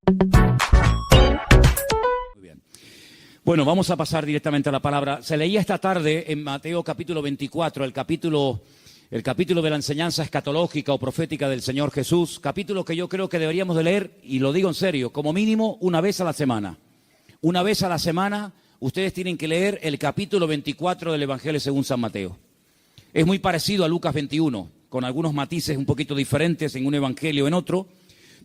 Muy bien. Bueno, vamos a pasar directamente a la palabra. Se leía esta tarde en Mateo capítulo 24, el capítulo de la enseñanza escatológica o profética del Señor Jesús, capítulo que yo creo que deberíamos de leer, y lo digo en serio, como mínimo una vez a la semana. Una vez a la semana ustedes tienen que leer el capítulo 24 del Evangelio según San Mateo. Es muy parecido a Lucas 21, con algunos matices un poquito diferentes en un evangelio o en otro,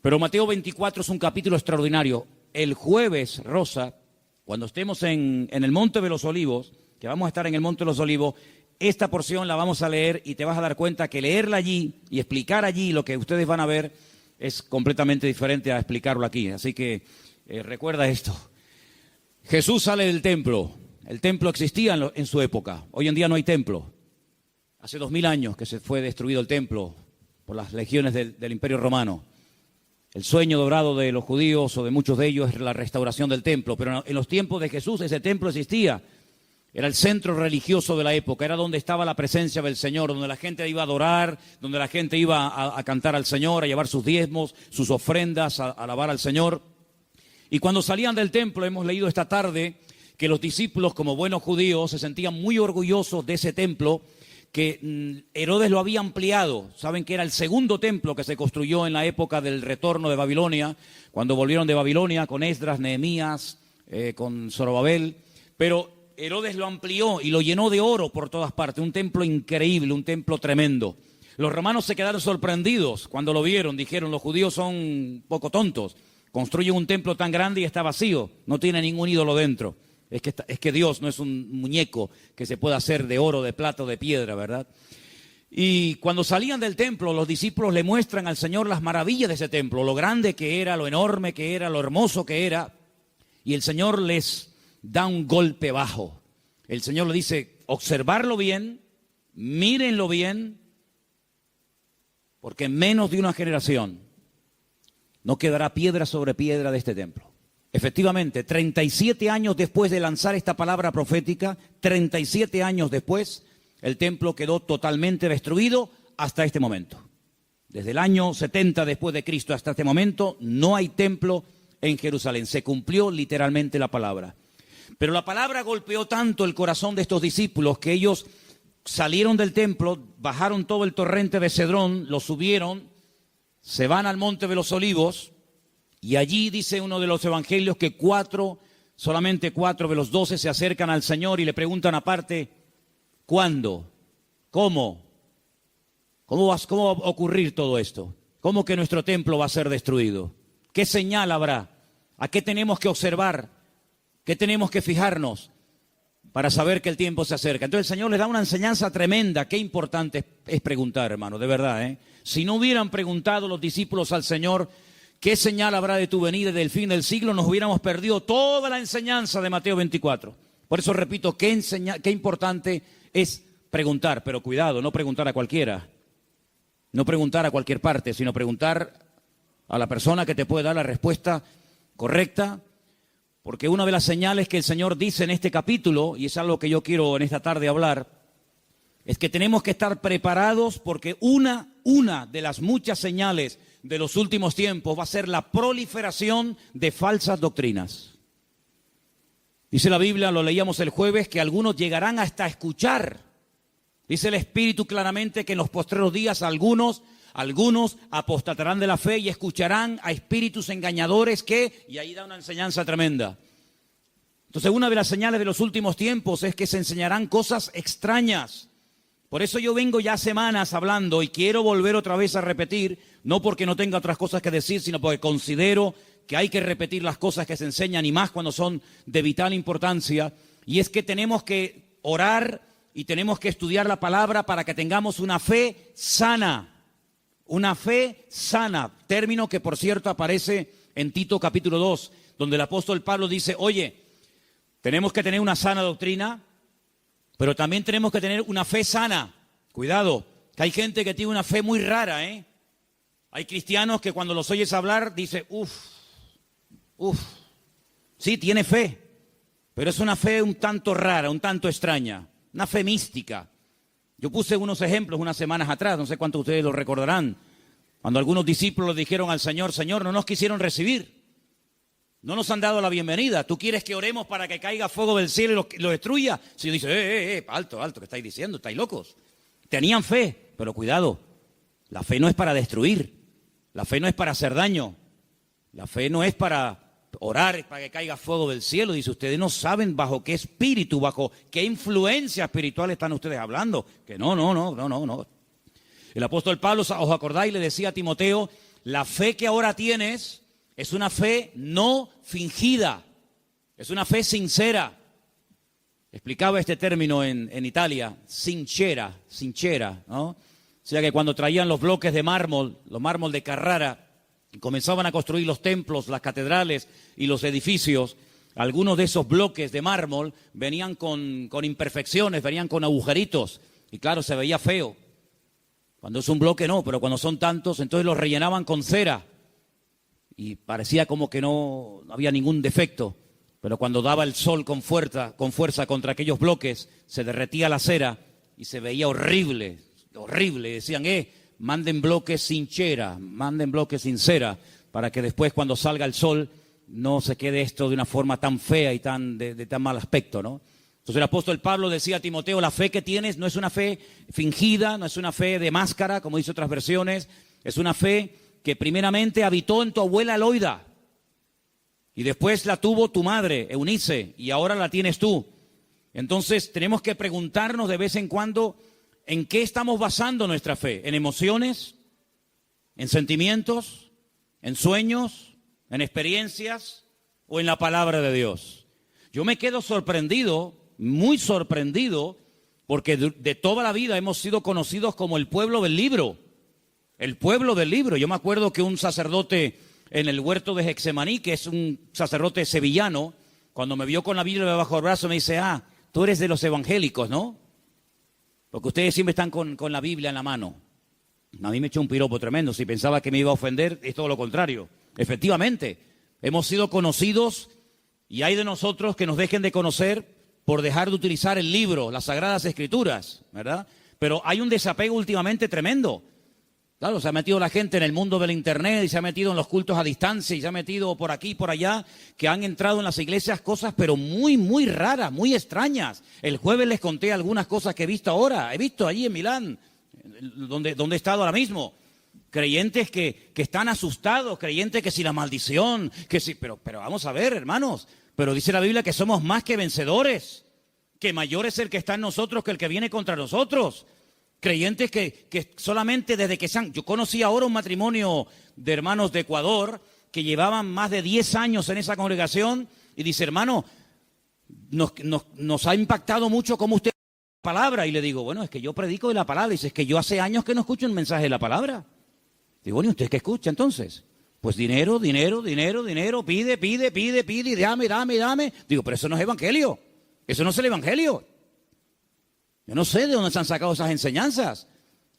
pero Mateo 24 es un capítulo extraordinario. El jueves, Rosa, cuando estemos en el Monte de los Olivos, que vamos a estar en el Monte de los Olivos, esta porción la vamos a leer y te vas a dar cuenta que leerla allí y explicar allí lo que ustedes van a ver es completamente diferente a explicarlo aquí. Así que recuerda esto. Jesús sale del templo. El templo existía en su época. Hoy en día no hay templo. Hace 2000 años que se fue destruido el templo por las legiones del Imperio Romano. El sueño dorado de los judíos o de muchos de ellos es la restauración del templo. Pero en los tiempos de Jesús ese templo existía. Era el centro religioso de la época, era donde estaba la presencia del Señor, donde la gente iba a adorar, donde la gente iba a cantar al Señor, a llevar sus diezmos, sus ofrendas, a alabar al Señor. Y cuando salían del templo, hemos leído esta tarde que los discípulos, como buenos judíos, se sentían muy orgullosos de ese templo, que Herodes lo había ampliado. Saben que era el segundo templo que se construyó en la época del retorno de Babilonia, cuando volvieron de Babilonia con Esdras, Nehemías, con Zorobabel, pero Herodes lo amplió y lo llenó de oro por todas partes, un templo increíble, un templo tremendo. Los romanos se quedaron sorprendidos cuando lo vieron, dijeron, los judíos son un poco tontos, construyen un templo tan grande y está vacío, no tiene ningún ídolo dentro. Es que Dios no es un muñeco que se pueda hacer de oro, de plata o de piedra, ¿verdad? Y cuando salían del templo, los discípulos le muestran al Señor las maravillas de ese templo, lo grande que era, lo enorme que era, lo hermoso que era, y el Señor les da un golpe bajo. El Señor le dice, observarlo bien, mírenlo bien, porque en menos de una generación no quedará piedra sobre piedra de este templo. Efectivamente, 37 años después de lanzar esta palabra profética, 37 años después, el templo quedó totalmente destruido hasta este momento. Desde el año 70 después de Cristo hasta este momento, no hay templo en Jerusalén. Se cumplió literalmente la palabra. Pero la palabra golpeó tanto el corazón de estos discípulos que ellos salieron del templo, bajaron todo el torrente de Cedrón, lo subieron, se van al Monte de los Olivos y allí dice uno de los evangelios que solamente 4 de los 12 se acercan al Señor y le preguntan aparte, ¿cuándo? ¿Cómo? ¿Cómo va a ocurrir todo esto? ¿Cómo que nuestro templo va a ser destruido? ¿Qué señal habrá? ¿A qué tenemos que observar? ¿Qué tenemos que fijarnos para saber que el tiempo se acerca? Entonces el Señor les da una enseñanza tremenda. Qué importante es preguntar, hermano, de verdad, ¿eh? Si no hubieran preguntado los discípulos al Señor, ¿qué señal habrá de tu venida y del fin del siglo? Nos hubiéramos perdido toda la enseñanza de Mateo 24. Por eso repito, qué importante es preguntar. Pero cuidado, no preguntar a cualquiera. No preguntar a cualquier parte, sino preguntar a la persona que te puede dar la respuesta correcta. Porque una de las señales que el Señor dice en este capítulo, y es algo que yo quiero en esta tarde hablar, es que tenemos que estar preparados porque una de las muchas señales de los últimos tiempos va a ser la proliferación de falsas doctrinas. Dice la Biblia, lo leíamos el jueves, que algunos llegarán hasta escuchar. Dice el Espíritu claramente que en los postreros días algunos apostatarán de la fe y escucharán a espíritus engañadores y ahí da una enseñanza tremenda. Entonces, una de las señales de los últimos tiempos es que se enseñarán cosas extrañas. Por eso yo vengo ya semanas hablando y quiero volver otra vez a repetir, no porque no tenga otras cosas que decir, sino porque considero que hay que repetir las cosas que se enseñan y más cuando son de vital importancia. Y es que tenemos que orar y tenemos que estudiar la palabra para que tengamos una fe sana. Una fe sana, término que por cierto aparece en Tito capítulo 2, donde el apóstol Pablo dice, oye, tenemos que tener una sana doctrina, pero también tenemos que tener una fe sana. Cuidado, que hay gente que tiene una fe muy rara, ¿eh? Hay cristianos que cuando los oyes hablar, dice, sí, tiene fe, pero es una fe un tanto rara, un tanto extraña, una fe mística. Yo puse unos ejemplos unas semanas atrás, no sé cuántos de ustedes lo recordarán, cuando algunos discípulos le dijeron al Señor, Señor, no nos quisieron recibir. No nos han dado la bienvenida. ¿Tú quieres que oremos para que caiga fuego del cielo y lo destruya? Si dice, alto, ¿qué estáis diciendo? ¿Estáis locos? Tenían fe, pero cuidado. La fe no es para destruir. La fe no es para hacer daño. La fe no es para orar para que caiga fuego del cielo. Dice, ustedes no saben bajo qué espíritu, bajo qué influencia espiritual están ustedes hablando. Que no. El apóstol Pablo, ¿os acordáis? Le decía a Timoteo, la fe que ahora tienes es una fe no fingida, es una fe sincera. Explicaba este término en Italia, sincera, ¿no? O sea que cuando traían los bloques de mármol, los mármol de Carrara, y comenzaban a construir los templos, las catedrales y los edificios, algunos de esos bloques de mármol venían con imperfecciones, venían con agujeritos, y claro, se veía feo. Cuando es un bloque no, pero cuando son tantos, entonces los rellenaban con cera. Y parecía como que no había ningún defecto, pero cuando daba el sol con fuerza contra aquellos bloques, se derretía la cera y se veía horrible. Decían, manden bloques sin cera, manden bloques sin cera, para que después cuando salga el sol no se quede esto de una forma tan fea y de tan mal aspecto, ¿no? Entonces el apóstol Pablo decía a Timoteo, la fe que tienes no es una fe fingida, no es una fe de máscara, como dice otras versiones, es una fe que primeramente habitó en tu abuela Loida, y después la tuvo tu madre, Eunice, y ahora la tienes tú. Entonces tenemos que preguntarnos de vez en cuando, ¿en qué estamos basando nuestra fe? ¿En emociones? ¿En sentimientos? ¿En sueños? ¿En experiencias? ¿O en la palabra de Dios? Yo me quedo sorprendido, muy sorprendido, porque de toda la vida hemos sido conocidos como el pueblo del libro. El pueblo del libro. Yo me acuerdo que un sacerdote en el huerto de Getsemaní, que es un sacerdote sevillano, cuando me vio con la Biblia bajo el brazo me dice, tú eres de los evangélicos, ¿no? Porque ustedes siempre están con la Biblia en la mano. A mí me echó un piropo tremendo. Si pensaba que me iba a ofender, es todo lo contrario. Efectivamente, hemos sido conocidos y hay de nosotros que nos dejen de conocer por dejar de utilizar el libro, las Sagradas Escrituras, ¿verdad? Pero hay un desapego últimamente tremendo. Claro, se ha metido la gente en el mundo del internet y se ha metido en los cultos a distancia y se ha metido por aquí y por allá, que han entrado en las iglesias cosas pero muy, muy raras, muy extrañas. El jueves les conté algunas cosas que he visto ahora. He visto allí en Milán, donde he estado ahora mismo. Creyentes que están asustados, creyentes que si la maldición, que si... Pero vamos a ver, hermanos, pero dice la Biblia que somos más que vencedores, que mayor es el que está en nosotros que el que viene contra nosotros. Creyentes que solamente desde que yo conocí ahora un matrimonio de hermanos de Ecuador que llevaban más de 10 años en esa congregación y dice, hermano, nos ha impactado mucho cómo usted la palabra. Y le digo, bueno, es que yo predico de la palabra. Y dice, es que yo hace años que no escucho un mensaje de la palabra. Digo, bueno, ¿y usted qué escucha entonces? Pues dinero, pide, y dame. Digo, pero eso no es evangelio. Eso no es el evangelio. Yo no sé de dónde se han sacado esas enseñanzas.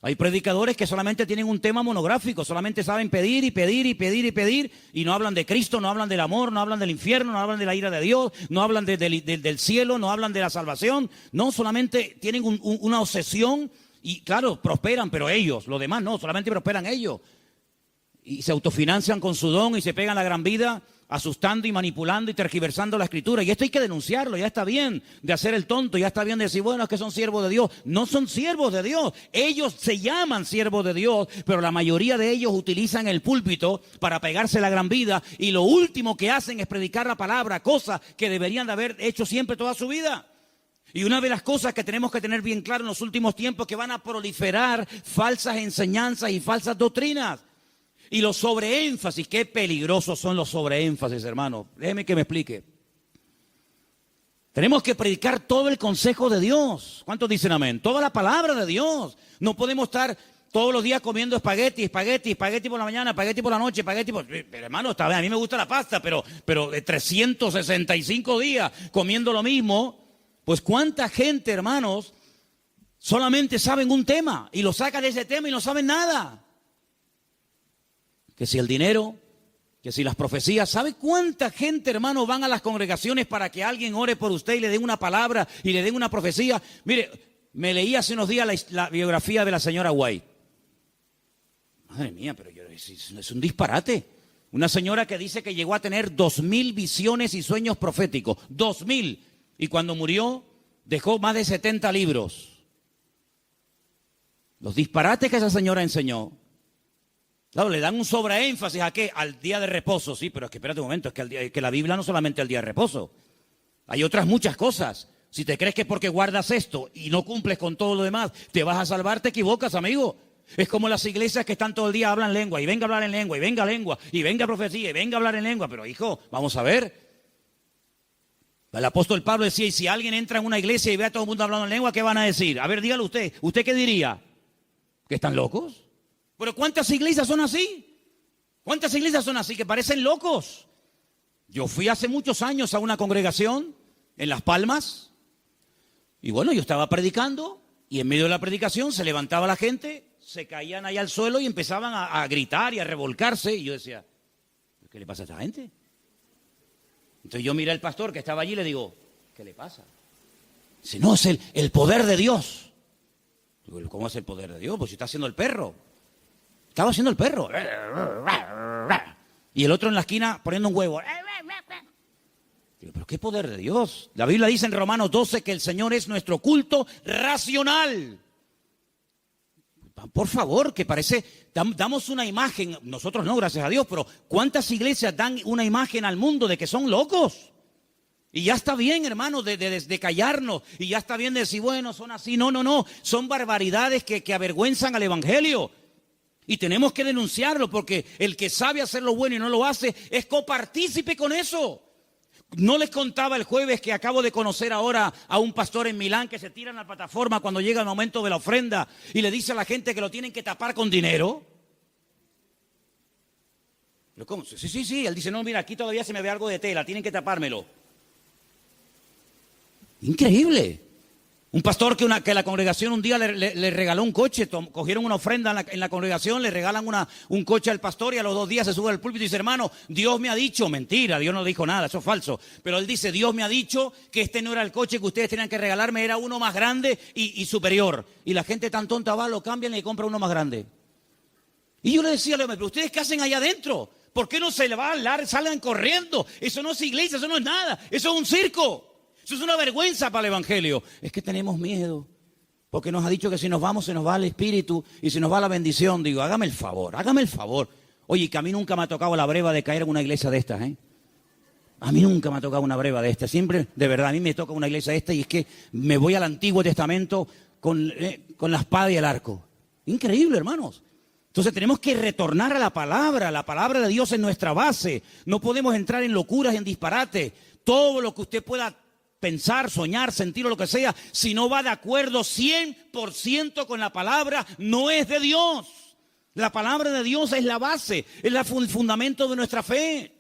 Hay predicadores que solamente tienen un tema monográfico, solamente saben pedir y no hablan de Cristo, no hablan del amor, no hablan del infierno, no hablan de la ira de Dios, no hablan del cielo, no hablan de la salvación. No, solamente tienen una obsesión y claro, prosperan, pero ellos, los demás no, solamente prosperan ellos. Y se autofinancian con su don y se pegan la gran vida asustando y manipulando y tergiversando la Escritura. Y esto hay que denunciarlo. Ya está bien de hacer el tonto, ya está bien de decir, bueno, es que son siervos de Dios. No son siervos de Dios. Ellos se llaman siervos de Dios, pero la mayoría de ellos utilizan el púlpito para pegarse la gran vida y lo último que hacen es predicar la palabra, cosa que deberían de haber hecho siempre toda su vida. Y una de las cosas que tenemos que tener bien claro en los últimos tiempos es que van a proliferar falsas enseñanzas y falsas doctrinas. Y los sobreénfasis, qué peligrosos son los sobreénfasis, hermano. Déjeme que me explique. Tenemos que predicar todo el consejo de Dios. ¿Cuántos dicen amén? Toda la palabra de Dios. No podemos estar todos los días comiendo espagueti por la mañana, espagueti por la noche, Pero hermano, está bien, a mí me gusta la pasta, pero de 365 días comiendo lo mismo. Pues cuánta gente, hermanos, solamente saben un tema y lo sacan de ese tema y no saben nada. Que si el dinero, que si las profecías. ¿Sabe cuánta gente, hermano, van a las congregaciones para que alguien ore por usted y le den una palabra y le den una profecía? Mire, me leí hace unos días la biografía de la señora White. Madre mía, pero es un disparate. Una señora que dice que llegó a tener 2000 visiones y sueños proféticos. 2000. Y cuando murió, dejó más de 70 libros. Los disparates que esa señora enseñó. Claro, le dan un sobreénfasis a qué, al día de reposo. Sí, pero es que espérate un momento, es que la Biblia no solamente el día de reposo. Hay otras muchas cosas. Si te crees que porque guardas esto y no cumples con todo lo demás, te vas a salvar, te equivocas, amigo. Es como las iglesias que están todo el día, hablan lengua, y venga a hablar en lengua, y venga lengua, y venga profecía, y venga a hablar en lengua. Pero hijo, vamos a ver. El apóstol Pablo decía, y si alguien entra en una iglesia y ve a todo el mundo hablando en lengua, ¿qué van a decir? A ver, dígalo usted. ¿Usted qué diría? ¿Que están locos? Pero ¿cuántas iglesias son así? ¿Cuántas iglesias son así que parecen locos? Yo fui hace muchos años a una congregación en Las Palmas, y bueno, yo estaba predicando, y en medio de la predicación se levantaba la gente, se caían ahí al suelo y empezaban a gritar y a revolcarse, y yo decía, ¿qué le pasa a esta gente? Entonces yo miré al pastor que estaba allí y le digo, ¿qué le pasa? Dice, no, es el poder de Dios. Digo, ¿cómo es el poder de Dios? Pues si está haciendo el perro. Estaba haciendo el perro. Y el otro en la esquina poniendo un huevo. Digo, ¿pero qué poder de Dios? La Biblia dice en Romanos 12 que el Señor es nuestro culto racional. Por favor, que parece, damos una imagen, nosotros no, gracias a Dios, pero ¿cuántas iglesias dan una imagen al mundo de que son locos? Y ya está bien, hermano, de callarnos, y ya está bien de decir, bueno, son así. No, son barbaridades que avergüenzan al evangelio. Y tenemos que denunciarlo, porque el que sabe hacer lo bueno y no lo hace, es copartícipe con eso. No les contaba el jueves que acabo de conocer ahora a un pastor en Milán que se tira en la plataforma cuando llega el momento de la ofrenda y le dice a la gente que lo tienen que tapar con dinero. ¿Pero cómo? Sí. Él dice, no, mira, aquí todavía se me ve algo de tela, tienen que tapármelo. Increíble. Un pastor que la congregación un día le regaló un coche, cogieron una ofrenda en la congregación, le regalan un coche al pastor y a los 2 días se sube al púlpito y dice, hermano, Dios me ha dicho, mentira, Dios no dijo nada, eso es falso, pero él dice, Dios me ha dicho que este no era el coche que ustedes tenían que regalarme, era uno más grande y superior. Y la gente tan tonta va, lo cambian y le compra uno más grande. Y yo le decía, pero ¿ustedes qué hacen allá adentro? ¿Por qué no se le va a hablar, salgan corriendo? Eso no es iglesia, eso no es nada, eso es un circo. Eso es una vergüenza para el evangelio. Es que tenemos miedo, porque nos ha dicho que si nos vamos se nos va el espíritu y se nos va la bendición. Digo, hágame el favor. Oye, que a mí nunca me ha tocado la breva de caer en una iglesia de estas, ¿eh? A mí nunca me ha tocado una breva de estas. Siempre, de verdad, a mí me toca una iglesia de estas y es que me voy al Antiguo Testamento con la espada y el arco. Increíble, hermanos. Entonces tenemos que retornar a la palabra de Dios es nuestra base. No podemos entrar en locuras, en disparate. Todo lo que usted pueda pensar, soñar, sentir o lo que sea, si no va de acuerdo 100% con la palabra, no es de Dios. La palabra de Dios es la base, es el fundamento de nuestra fe.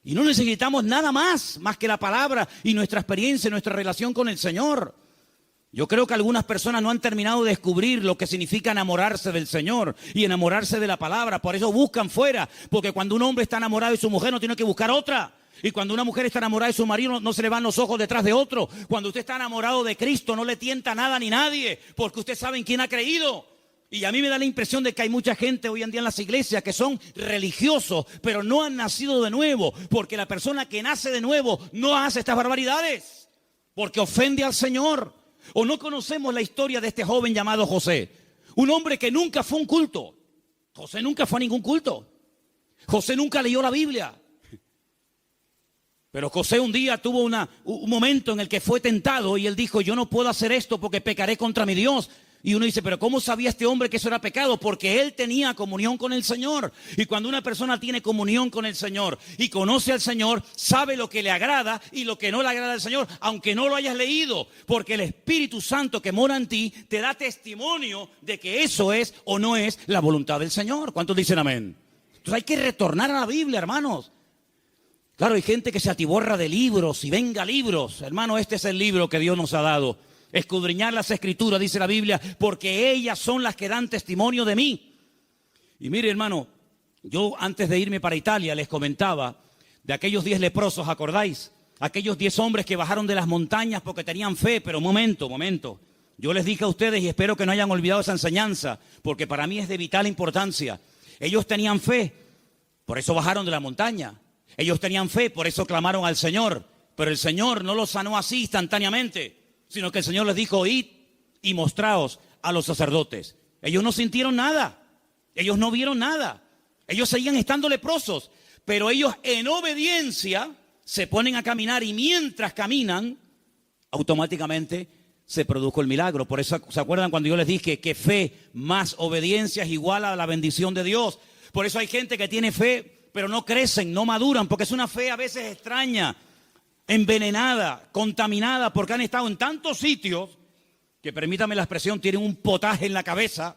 Y no necesitamos nada más que la palabra y nuestra experiencia, nuestra relación con el Señor. Yo creo que algunas personas no han terminado de descubrir lo que significa enamorarse del Señor y enamorarse de la palabra. Por eso buscan fuera, porque cuando un hombre está enamorado de su mujer no tiene que buscar otra. Y cuando una mujer está enamorada de su marido, no se le van los ojos detrás de otro. Cuando usted está enamorado de Cristo, no le tienta nada ni nadie, porque usted sabe en quién ha creído. Y a mí me da la impresión de que hay mucha gente hoy en día en las iglesias que son religiosos, pero no han nacido de nuevo, porque la persona que nace de nuevo no hace estas barbaridades, porque ofende al Señor. O no conocemos la historia de este joven llamado José, un hombre que nunca fue a un culto. José nunca fue a ningún culto. José nunca leyó la Biblia. Pero José un día tuvo un momento en el que fue tentado y él dijo, yo no puedo hacer esto porque pecaré contra mi Dios. Y uno dice, pero ¿cómo sabía este hombre que eso era pecado? Porque él tenía comunión con el Señor. Y cuando una persona tiene comunión con el Señor y conoce al Señor, sabe lo que le agrada y lo que no le agrada al Señor, aunque no lo hayas leído. Porque el Espíritu Santo que mora en ti te da testimonio de que eso es o no es la voluntad del Señor. ¿Cuántos dicen amén? Entonces hay que retornar a la Biblia, hermanos. Claro, hay gente que se atiborra de libros y venga libros. Hermano, este es el libro que Dios nos ha dado. Escudriñar las Escrituras, dice la Biblia, porque ellas son las que dan testimonio de mí. Y mire, hermano, yo antes de irme para Italia les comentaba de aquellos 10 leprosos, ¿acordáis? Aquellos 10 hombres que bajaron de las montañas porque tenían fe, pero momento. Yo les dije a ustedes y espero que no hayan olvidado esa enseñanza, porque para mí es de vital importancia. Ellos tenían fe. Por eso bajaron de la montaña. Ellos tenían fe, por eso clamaron al Señor. Pero el Señor no los sanó así instantáneamente, sino que el Señor les dijo, id y mostraos a los sacerdotes. Ellos no sintieron nada, ellos no vieron nada, ellos seguían estando leprosos, pero ellos en obediencia se ponen a caminar y mientras caminan, automáticamente se produjo el milagro. Por eso, ¿se acuerdan cuando yo les dije que fe más obediencia es igual a la bendición de Dios? Por eso hay gente que tiene fe, pero no crecen, no maduran, porque es una fe a veces extraña, envenenada, contaminada, porque han estado en tantos sitios que, permítame la expresión, tienen un potaje en la cabeza.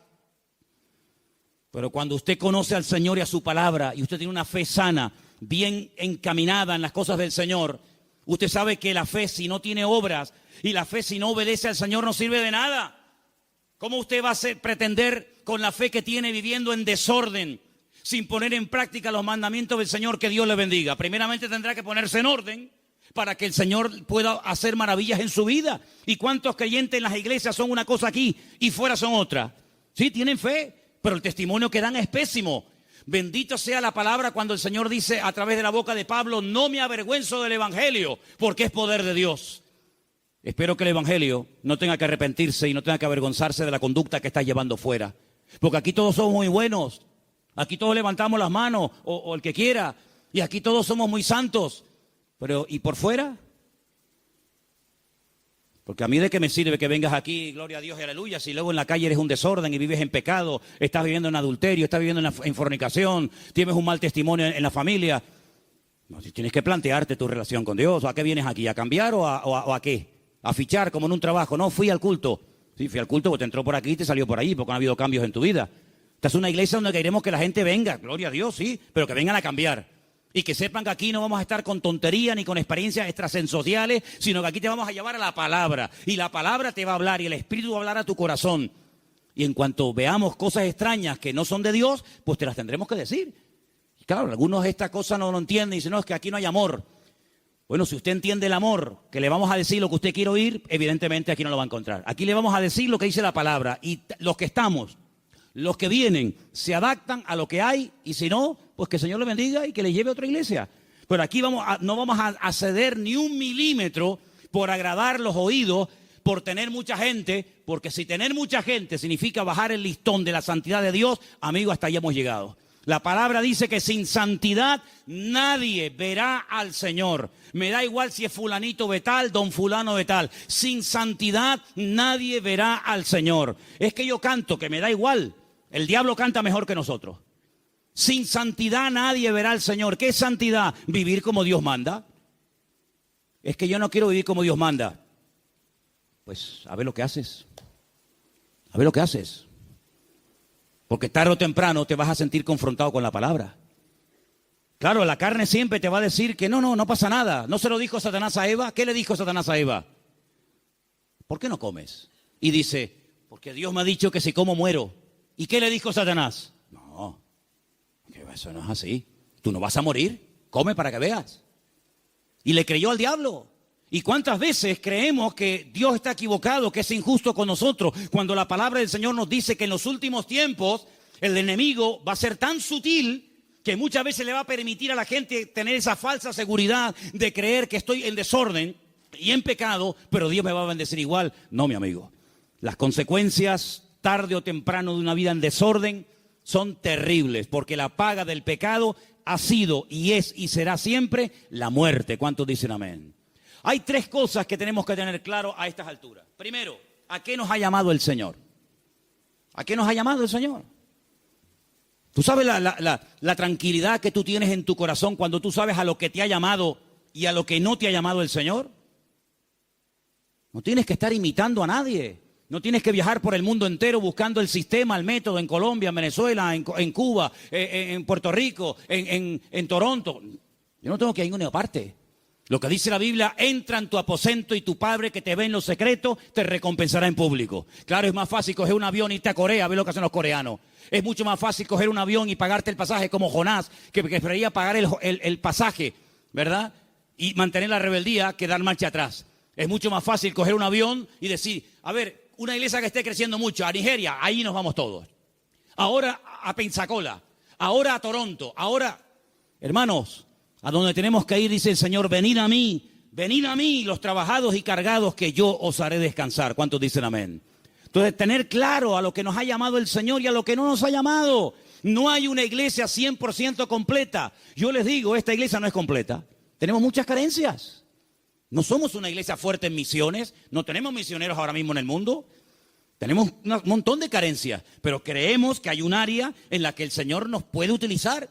Pero cuando usted conoce al Señor y a su palabra, y usted tiene una fe sana, bien encaminada en las cosas del Señor, usted sabe que la fe, si no tiene obras, y la fe, si no obedece al Señor, no sirve de nada. ¿Cómo usted va a pretender, con la fe que tiene, viviendo en desorden, sin poner en práctica los mandamientos del Señor, que Dios le bendiga? Primeramente tendrá que ponerse en orden para que el Señor pueda hacer maravillas en su vida. ¿Y cuántos creyentes en las iglesias son una cosa aquí y fuera son otra? Sí, tienen fe, pero el testimonio que dan es pésimo. Bendito sea la palabra cuando el Señor dice a través de la boca de Pablo, no me avergüenzo del Evangelio, porque es poder de Dios. Espero que el Evangelio no tenga que arrepentirse y no tenga que avergonzarse de la conducta que está llevando fuera. Porque aquí todos somos muy buenos, aquí todos levantamos las manos, o el que quiera, y aquí todos somos muy santos. Pero, ¿y por fuera? Porque a mí de qué me sirve que vengas aquí, gloria a Dios y aleluya, si luego en la calle eres un desorden y vives en pecado, estás viviendo en adulterio, estás viviendo en fornicación, tienes un mal testimonio en la familia. No, tienes que plantearte tu relación con Dios. ¿A qué vienes aquí? ¿A cambiar o a qué? ¿A fichar como en un trabajo? No, fui al culto. Sí, fui al culto porque te entró por aquí y te salió por allí, porque no ha habido cambios en tu vida. Esta es una iglesia donde queremos que la gente venga, gloria a Dios, sí, pero que vengan a cambiar. Y que sepan que aquí no vamos a estar con tontería ni con experiencias extrasensoriales, sino que aquí te vamos a llevar a la palabra. Y la palabra te va a hablar y el Espíritu va a hablar a tu corazón. Y en cuanto veamos cosas extrañas que no son de Dios, pues te las tendremos que decir. Y claro, algunos esta cosa no lo entienden y dicen, no, es que aquí no hay amor. Bueno, si usted entiende el amor, que le vamos a decir lo que usted quiere oír, evidentemente aquí no lo va a encontrar. Aquí le vamos a decir lo que dice la palabra. Y los que estamos, los que vienen, se adaptan a lo que hay, y si no, pues que el Señor le bendiga y que le lleve a otra iglesia. Pero aquí no vamos a ceder ni un milímetro por agradar los oídos, por tener mucha gente, porque si tener mucha gente significa bajar el listón de la santidad de Dios, amigo, hasta ahí hemos llegado. La palabra dice que sin santidad nadie verá al Señor. Me da igual si es fulanito de tal, don fulano de tal. Sin santidad nadie verá al Señor. Es que yo canto, que me da igual. El diablo canta mejor que nosotros. Sin santidad nadie verá al Señor. ¿Qué es santidad? Vivir como Dios manda. Es que yo no quiero vivir como Dios manda. Pues a ver lo que haces. A ver lo que haces. Porque tarde o temprano te vas a sentir confrontado con la palabra. Claro, la carne siempre te va a decir que no pasa nada. ¿No se lo dijo Satanás a Eva? ¿Qué le dijo Satanás a Eva? ¿Por qué no comes? Y dice, porque Dios me ha dicho que si como muero. ¿Y qué le dijo Satanás? No, que eso no es así. Tú no vas a morir, come para que veas. Y le creyó al diablo. ¿Y cuántas veces creemos que Dios está equivocado, que es injusto con nosotros, cuando la palabra del Señor nos dice que en los últimos tiempos el enemigo va a ser tan sutil que muchas veces le va a permitir a la gente tener esa falsa seguridad de creer que estoy en desorden y en pecado, pero Dios me va a bendecir igual? No, mi amigo. Las consecuencias, tarde o temprano, de una vida en desorden son terribles, porque la paga del pecado ha sido y es y será siempre la muerte. ¿Cuántos dicen amén? Hay tres cosas que tenemos que tener claro a estas alturas. Primero, ¿a qué nos ha llamado el Señor? ¿A qué nos ha llamado el Señor? ¿Tú sabes la tranquilidad que tú tienes en tu corazón cuando tú sabes a lo que te ha llamado y a lo que no te ha llamado el Señor? No tienes que estar imitando a nadie. No tienes que viajar por el mundo entero buscando el sistema, el método en Colombia, en Venezuela, en Cuba, en Puerto Rico, en Toronto. Yo no tengo que ir a ninguna parte. Lo que dice la Biblia, entra en tu aposento y tu Padre que te ve en lo secreto te recompensará en público. Claro, es más fácil coger un avión y irte a Corea, a ver lo que hacen los coreanos. Es mucho más fácil coger un avión y pagarte el pasaje como Jonás, que preferiría pagar el pasaje, ¿verdad? Y mantener la rebeldía que dar marcha atrás. Es mucho más fácil coger un avión y decir, a ver, una iglesia que esté creciendo mucho, a Nigeria, ahí nos vamos todos. Ahora a Pensacola, ahora a Toronto, ahora Hermanos, a donde tenemos que ir, dice el Señor, venid a mí los trabajados y cargados, que yo os haré descansar. ¿Cuántos dicen amén? Entonces, tener claro a lo que nos ha llamado el Señor y a lo que no nos ha llamado. No hay una iglesia 100% completa. Yo les digo, esta iglesia no es completa. Tenemos muchas carencias. No somos una iglesia fuerte en misiones. No tenemos misioneros ahora mismo en el mundo. Tenemos un montón de carencias. Pero creemos que hay un área en la que el Señor nos puede utilizar.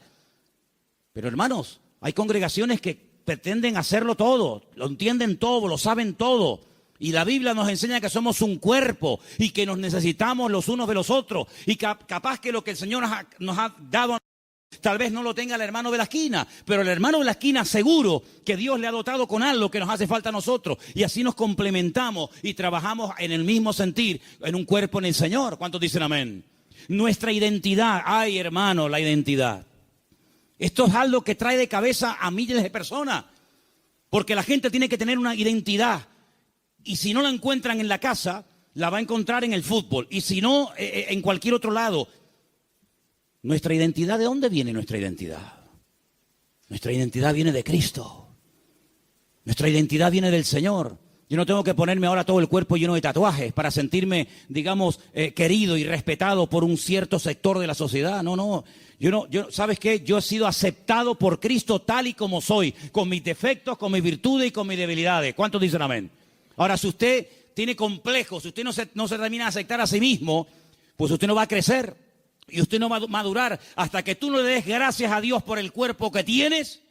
Pero hermanos, hay congregaciones que pretenden hacerlo todo. Lo entienden todo, lo saben todo. Y la Biblia nos enseña que somos un cuerpo y que nos necesitamos los unos de los otros. Y capaz que lo que el Señor nos ha dado, tal vez no lo tenga el hermano de la esquina, pero el hermano de la esquina seguro que Dios le ha dotado con algo que nos hace falta a nosotros. Y así nos complementamos y trabajamos en el mismo sentir, en un cuerpo en el Señor. ¿Cuántos dicen amén? Nuestra identidad, ay hermano, la identidad. Esto es algo que trae de cabeza a miles de personas. Porque la gente tiene que tener una identidad. Y si no la encuentran en la casa, la va a encontrar en el fútbol. Y si no, en cualquier otro lado. ¿Nuestra identidad? ¿De dónde viene nuestra identidad? Nuestra identidad viene de Cristo. Nuestra identidad viene del Señor. Yo no tengo que ponerme ahora todo el cuerpo lleno de tatuajes para sentirme, digamos, querido y respetado por un cierto sector de la sociedad. No. ¿Sabes qué? Yo he sido aceptado por Cristo tal y como soy, con mis defectos, con mis virtudes y con mis debilidades. ¿Cuántos dicen amén? Ahora, si usted tiene complejos, si usted no se termina de aceptar a sí mismo, pues usted no va a crecer y usted no va a madurar hasta que tú no le des gracias a Dios por el cuerpo que tienes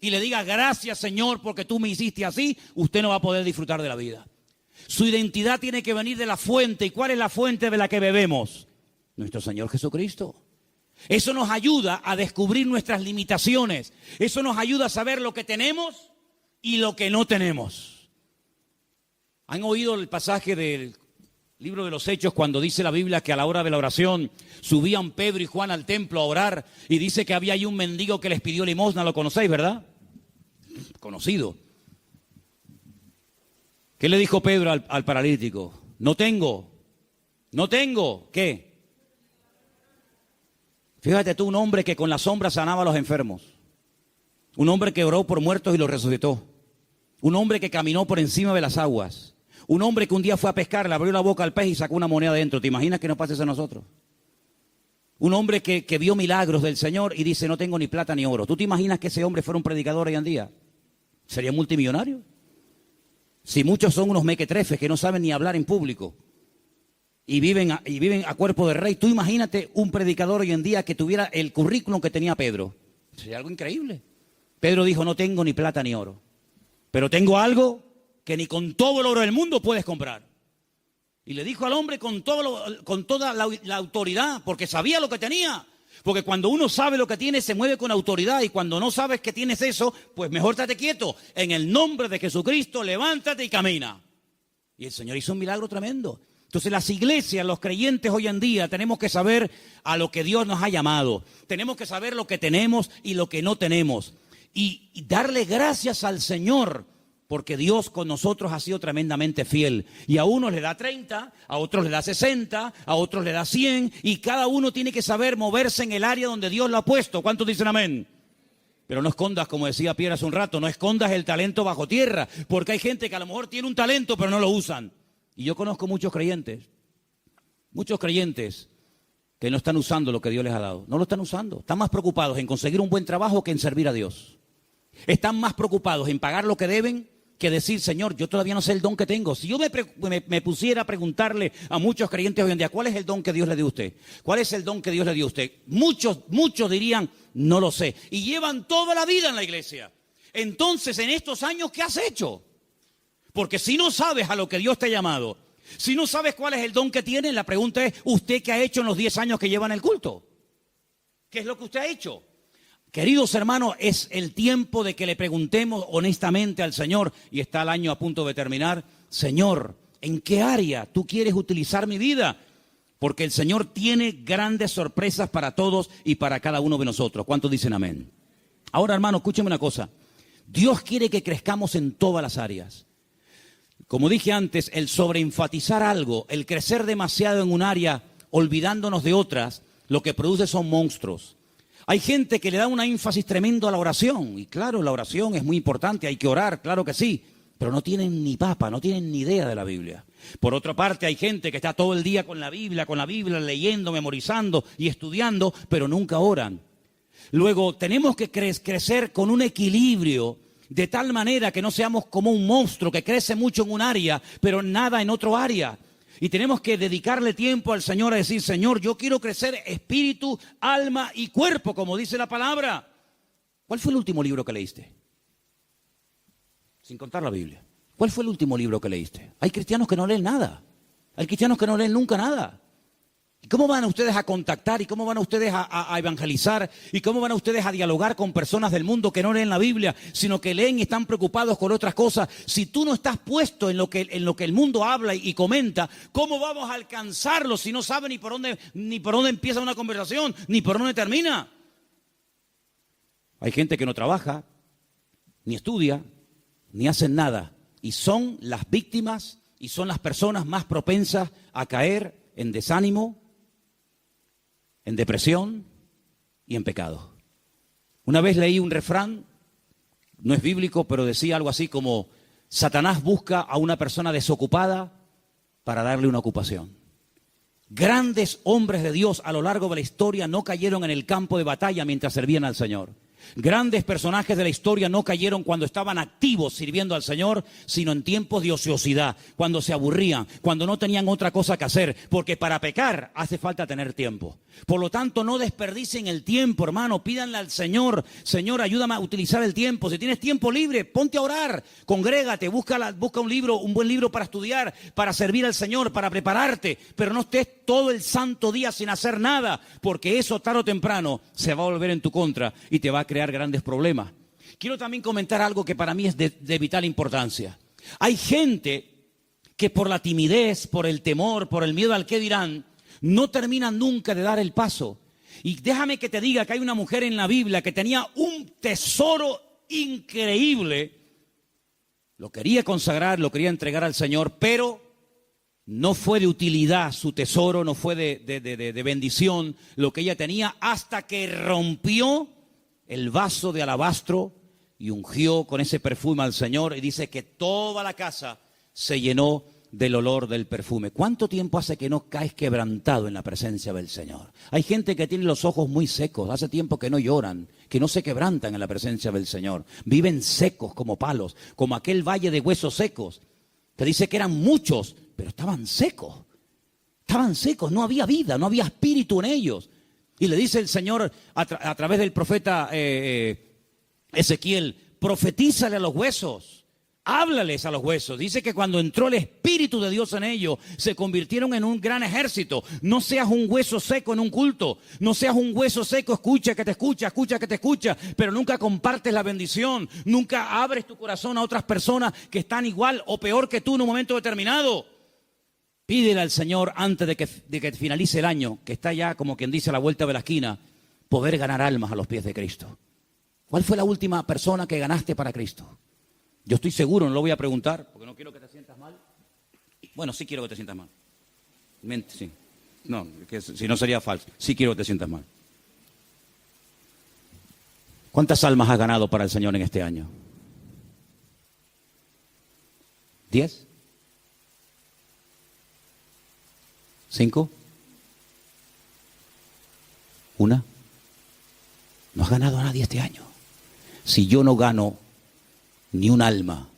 y le digas gracias, Señor, porque tú me hiciste así. Usted no va a poder disfrutar de la vida. Su identidad tiene que venir de la fuente. ¿Y cuál es la fuente de la que bebemos? Nuestro Señor Jesucristo. Eso nos ayuda a descubrir nuestras limitaciones. Eso nos ayuda a saber lo que tenemos y lo que no tenemos. ¿Han oído el pasaje del libro de los Hechos cuando dice la Biblia que a la hora de la oración subían Pedro y Juan al templo a orar y dice que había ahí un mendigo que les pidió limosna? Lo conocéis, ¿verdad? Conocido. ¿Qué le dijo Pedro al paralítico? No tengo. ¿Qué? Fíjate tú, un hombre que con la sombra sanaba a los enfermos. Un hombre que oró por muertos y los resucitó. Un hombre que caminó por encima de las aguas. Un hombre que un día fue a pescar, le abrió la boca al pez y sacó una moneda dentro. ¿Te imaginas que nos pase eso a nosotros? Un hombre que vio milagros del Señor y dice, no tengo ni plata ni oro. ¿Tú te imaginas que ese hombre fuera un predicador hoy en día? ¿Sería multimillonario? Si muchos son unos mequetrefes que no saben ni hablar en público y viven a cuerpo de rey, tú imagínate un predicador hoy en día que tuviera el currículum que tenía Pedro. Sería algo increíble. Pedro dijo, no tengo ni plata ni oro, pero tengo algo que ni con todo el oro del mundo puedes comprar. Y le dijo al hombre con toda la autoridad, porque sabía lo que tenía. Porque cuando uno sabe lo que tiene, se mueve con autoridad. Y cuando no sabes que tienes eso, pues mejor estate quieto. En el nombre de Jesucristo, levántate y camina. Y el Señor hizo un milagro tremendo. Entonces las iglesias, los creyentes hoy en día, tenemos que saber a lo que Dios nos ha llamado. Tenemos que saber lo que tenemos y lo que no tenemos. Y darle gracias al Señor, porque Dios con nosotros ha sido tremendamente fiel. Y a unos le da 30, a otros le da 60, a otros le da 100. Y cada uno tiene que saber moverse en el área donde Dios lo ha puesto. ¿Cuántos dicen amén? Pero no escondas, como decía Pierre hace un rato, no escondas el talento bajo tierra. Porque hay gente que a lo mejor tiene un talento, pero no lo usan. Y yo conozco muchos creyentes que no están usando lo que Dios les ha dado. No lo están usando. Están más preocupados en conseguir un buen trabajo que en servir a Dios. Están más preocupados en pagar lo que deben que decir, Señor, yo todavía no sé el don que tengo. Si yo me pusiera a preguntarle a muchos creyentes hoy en día, ¿cuál es el don que Dios le dio a usted? ¿Cuál es el don que Dios le dio a usted? Muchos dirían, no lo sé. Y llevan toda la vida en la iglesia. Entonces, en estos años, ¿qué has hecho? Porque si no sabes a lo que Dios te ha llamado, si no sabes cuál es el don que tienes, la pregunta es, ¿usted qué ha hecho en los 10 años que lleva en el culto? ¿Qué es lo que usted ha hecho? Queridos hermanos, es el tiempo de que le preguntemos honestamente al Señor, y está el año a punto de terminar, Señor, ¿en qué área tú quieres utilizar mi vida? Porque el Señor tiene grandes sorpresas para todos y para cada uno de nosotros. ¿Cuántos dicen amén? Ahora, hermano, escúcheme una cosa. Dios quiere que crezcamos en todas las áreas. Como dije antes, el sobreenfatizar algo, el crecer demasiado en un área, olvidándonos de otras, lo que produce son monstruos. Hay gente que le da un énfasis tremendo a la oración. Y claro, la oración es muy importante, hay que orar, claro que sí. Pero no tienen ni papa, no tienen ni idea de la Biblia. Por otra parte, hay gente que está todo el día con la Biblia, leyendo, memorizando y estudiando, pero nunca oran. Luego, tenemos que crecer con un equilibrio, de tal manera que no seamos como un monstruo que crece mucho en un área, pero nada en otro área. Y tenemos que dedicarle tiempo al Señor a decir, Señor, yo quiero crecer espíritu, alma y cuerpo, como dice la palabra. ¿Cuál fue el último libro que leíste? Sin contar la Biblia. ¿Cuál fue el último libro que leíste? Hay cristianos que no leen nada. Hay cristianos que no leen nunca nada. ¿Y cómo van ustedes a contactar? ¿Y cómo van ustedes a evangelizar? ¿Y cómo van ustedes a dialogar con personas del mundo que no leen la Biblia, sino que leen y están preocupados con otras cosas? Si tú no estás puesto en lo que el mundo habla y comenta, ¿cómo vamos a alcanzarlo si no saben ni por dónde empieza una conversación, ni por dónde termina? Hay gente que no trabaja, ni estudia, ni hacen nada. Y son las víctimas y son las personas más propensas a caer en desánimo, en depresión y en pecado. Una vez leí un refrán, no es bíblico, pero decía algo así como: Satanás busca a una persona desocupada para darle una ocupación. Grandes hombres de Dios a lo largo de la historia no cayeron en el campo de batalla mientras servían al Señor. Grandes personajes de la historia no cayeron cuando estaban activos sirviendo al Señor, sino en tiempos de ociosidad, cuando se aburrían, cuando no tenían otra cosa que hacer, porque para pecar hace falta tener tiempo. Por lo tanto, no desperdicien el tiempo, hermano, pídanle al Señor, Señor, ayúdame a utilizar el tiempo. Si tienes tiempo libre, ponte a orar, congrégate, busca un libro, un buen libro para estudiar, para servir al Señor, para prepararte, pero no estés todo el santo día sin hacer nada, porque eso tarde o temprano se va a volver en tu contra y te va a crear grandes problemas. Quiero también comentar algo que para mí es de vital importancia. Hay gente que por la timidez, por el temor, por el miedo al qué dirán, no terminan nunca de dar el paso. Y déjame que te diga que hay una mujer en la Biblia que tenía un tesoro increíble, lo quería consagrar, lo quería entregar al Señor, pero no fue de utilidad su tesoro, no fue de bendición lo que ella tenía, hasta que rompió el vaso de alabastro y ungió con ese perfume al Señor, y dice que toda la casa se llenó del olor del perfume. ¿Cuánto tiempo hace que no caes quebrantado en la presencia del Señor? Hay gente que tiene los ojos muy secos, hace tiempo que no lloran, que no se quebrantan en la presencia del Señor. Viven secos como palos, como aquel valle de huesos secos, que dice que eran muchos, pero estaban secos. Estaban secos, no había vida, no había espíritu en ellos. Y le dice el Señor a través del profeta Ezequiel: profetízale a los huesos, háblales a los huesos. Dice que cuando entró el Espíritu de Dios en ellos, se convirtieron en un gran ejército. No seas un hueso seco en un culto, no seas un hueso seco, escucha que te escucha, pero nunca compartes la bendición, nunca abres tu corazón a otras personas que están igual o peor que tú en un momento determinado. Pídele al Señor antes de que finalice el año, que está ya como quien dice a la vuelta de la esquina, poder ganar almas a los pies de Cristo. ¿Cuál fue la última persona que ganaste para Cristo? Yo estoy seguro, no lo voy a preguntar, porque no quiero que te sientas mal. Bueno, sí quiero que te sientas mal. Sí. No, que si no sería falso. Sí quiero que te sientas mal. ¿Cuántas almas has ganado para el Señor en este año? ¿10? ¿5? ¿1? No has ganado a nadie este año. Si yo no gano ni un alma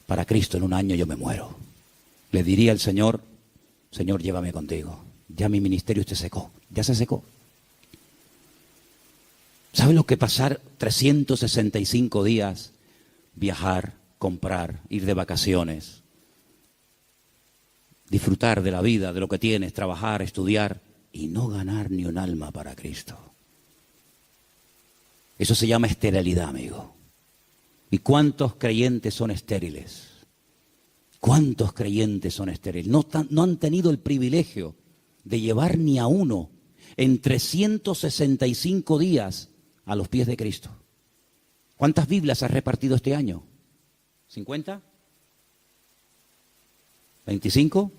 para Cristo en un año, yo me muero. Le diría al Señor: Señor, llévame contigo. Ya mi ministerio se secó. Ya se secó. ¿Sabe lo que pasar 365 días? Viajar, comprar, ir de vacaciones, disfrutar de la vida, de lo que tienes, trabajar, estudiar y no ganar ni un alma para Cristo. Eso se llama esterilidad, amigo. ¿Y cuántos creyentes son estériles? ¿Cuántos creyentes son estériles? No han tenido el privilegio de llevar ni a uno en 365 días a los pies de Cristo. ¿Cuántas Biblias has repartido este año? ¿50? ¿25?